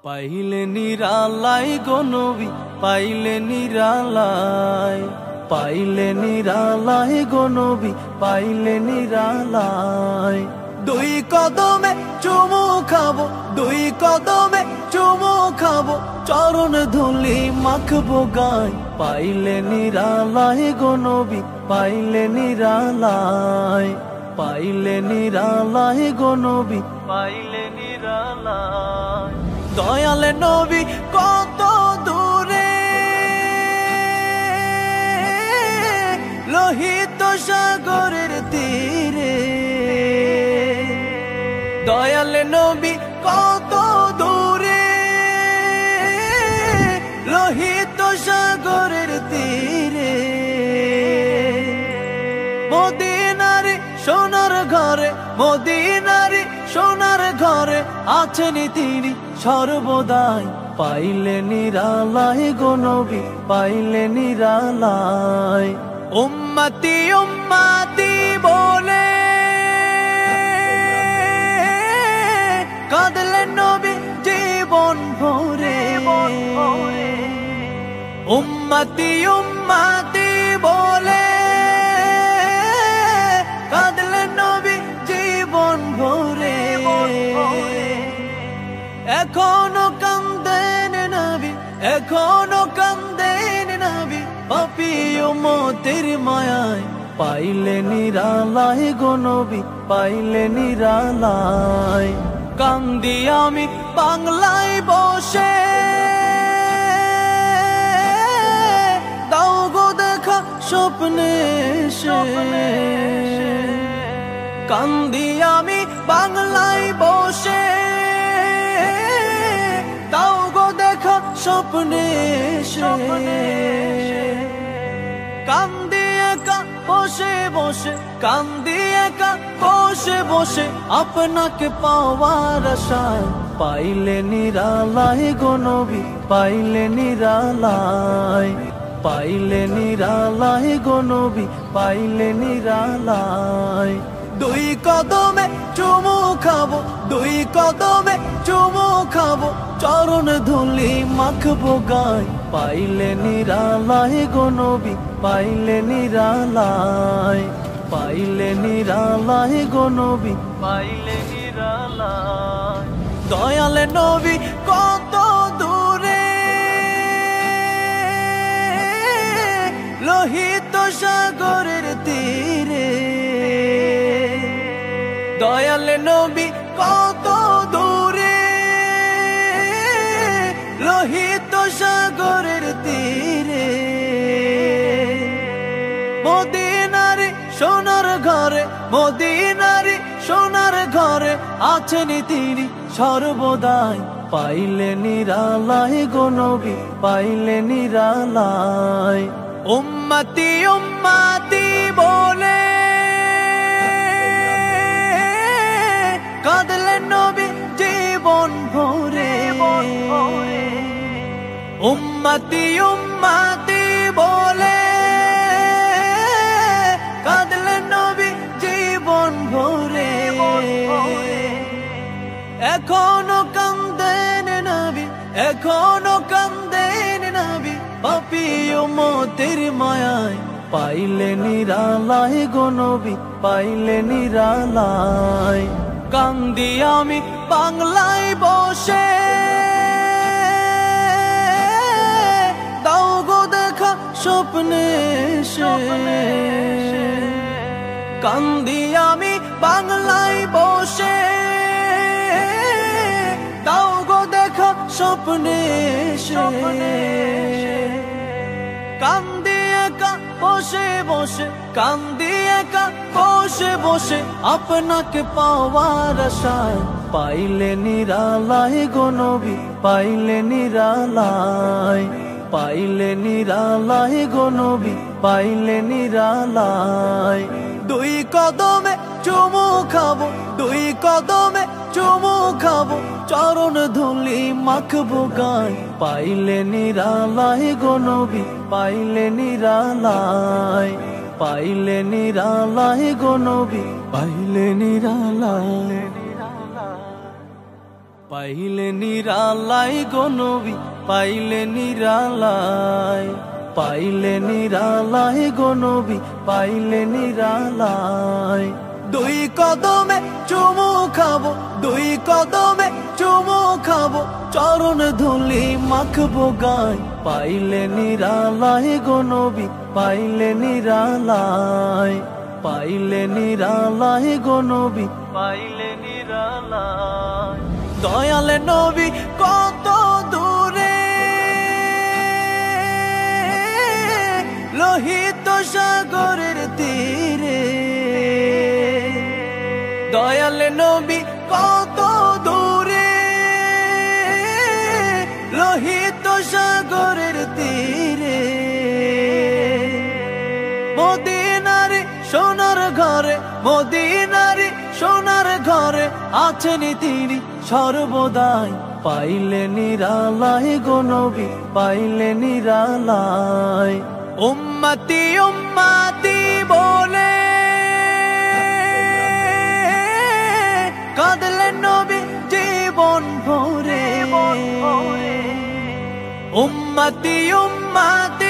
পাইলে নিরালাই গো নবী, পাইলে নিরালাই, পাইলে নিরালাই গো নবী, পাইলে নিরালাই। দুই কদমে চুমু খাবো, দুই কদমে চুমু খাবো, চরণ ধুলি মাখবো গায়। পাইলে নিরালাই গো নবী, পাইলে নিরালাই, পাইলে নিরালাই গো নবী, পাইলে নিরালাই। দয়াল নবী কত দূরে, লোহিত সাগরের তীরে। দয়াল নবী কত দূরে, লোহিত সাগরের তীরে। মদিনারে সোনার ঘরে, মদিনারে সোনার ঘরে আছেন তিনি সর্বদাই। পাইলে নিরালাই গো নবী, পাইলে নিরালাই। উম্মতি উম্মতি বলে কাঁদলেন নবী জীবন ভরে। উম্মতি উম্মতি বলে কাঁদলেন নবী জীবন ভরে। এখনো কান্দেন নবী, এখনো কান্দেন নবী, পাপী উম্মতের মায়ায়। পাইলে নিরালাই গো নবী, পাইলে নিরালাই। কান্দি আমি বাংলায় বসে, দাও গো দেখা স্বপ্নে এসে। কান্দি আমি বাংলায় বসে, দাও গো দেখা স্বপ্নে এসে। কান্দি একা বসে বসে, কান্দি একা বসে বসে, আপনাকে পাওয়ার আশায়। পাইলে নিরালাই গো নবী, পাইলে নিরালাই, পাইলে নিরালাই গো নবী, পাইলে নিরালাই। দুই কদমে চুমু খাবো, দুই কদমে চুমু খাবো, চরণ ধুলি মাখবো গায়। পাইলে নিরালাই গো নবী, পাইলে নিরালাই, পাইলে নিরালাই গো নবী, পাইলে নিরালাই। দয়াল নবী কত দূরে, লোহিত সাগরের তীরে। দয়াল নবী কত দূরে, লোহিত সাগরের তীরে। মদিনারে সোনার ঘরে, মদিনারে সোনার ঘরে আছেন তিনি সর্বদাই। পাইলে নিরালাই গো নবী, পাইলে নিরালাই। উম্মতি উম্মতি বলে কাঁদলেন নবী জীবন ভরে। উম্মতি উম্মতি বলে কাঁদলেন নবী জীবন ভরে। এখনো কান্দেন নবী, এখনো কান্দেন নবী, পাপী উম্মতের মায়ায়। পাইলে নিরালাই গো নবী, পাইলে নিরালাই। কান্দি আমি বাংলায় বসে, দাও গো দেখা স্বপ্নে এসে। কান্দি আমি বাংলায় বসে, দাও গো দেখা স্বপ্নে এসে। কান্দি একা বসে বসে, কান্দি একা বসে বসে, আপনাকে পাওয়ার আশায়। পাইলে নিরালাই গো নবী, পাইলে নিরালাই, পাইলে নিরালাই গো নবী, পাইলে নিরালাই। দুই কদমে চুমু খাবো, দুই কদমে চুমু খাবো, চরণ ধুলি মাখবো গায়। পাইলে নিরালাই গো নবী, পাইলে নিরালাই, পাইলে নিরালাই গো নবী, পাইলে নিরালাই। পাইলে নিরালাই গো নবী, পাইলে নিরালাই, পাইলে নিরালাই গো নবী, পাইলে নিরালাই। দুই কদমে চুমু খাবো, দুই কদমে চুমু খাবো, চরণ ধুলি মাখবো গায়। পাইলে নিরালাই গো নবী, পাইলে নিরালাই, পাইলে নিরালাই গো নবী, পাইলে নিরালাই। দয়ালে নবী কত দূরে, লোহিত সাগরের তীরে। দয়ালে নবী কত দূরে, লোহিত সাগরের তীরে। মদিনার সোনার ঘরে, মদিনার সোনার ঘরে আছেন তিনি সর্বদাই। পাইলে নিরালাই গো নবী, পাইলে নিরালাই। উম্মতি উম্মতি বলে কাঁদলেন নবী জীবন ভরে। উম্মতি উম্মতি